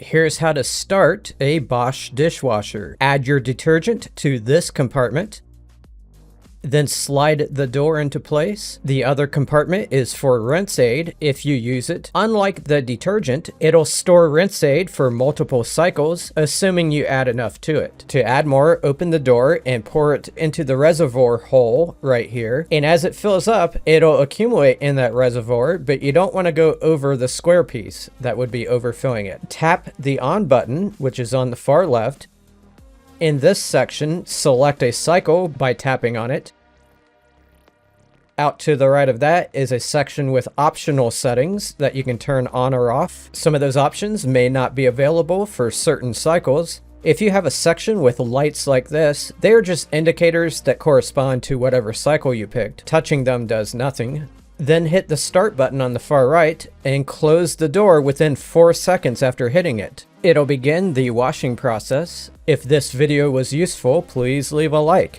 Here's how to start a Bosch dishwasher. Add your detergent to this compartment. Then slide the door into place. The other compartment is for rinse aid if you use it. Unlike the detergent, it'll store rinse aid for multiple cycles, assuming you add enough to it. To add more, open the door and pour it into the reservoir hole right here. And as it fills up, it'll accumulate in that reservoir, but you don't want to go over the square piece. That would be overfilling it. Tap the on button, which is on the far left. In this section, select a cycle by tapping on it. Out to the right of that is a section with optional settings that you can turn on or off. Some of those options may not be available for certain cycles. If you have a section with lights like this, they are just indicators that correspond to whatever cycle you picked. Touching them does nothing. Then hit the start button on the far right and close the door within 4 seconds after hitting it. It'll begin the washing process. If this video was useful, please leave a like.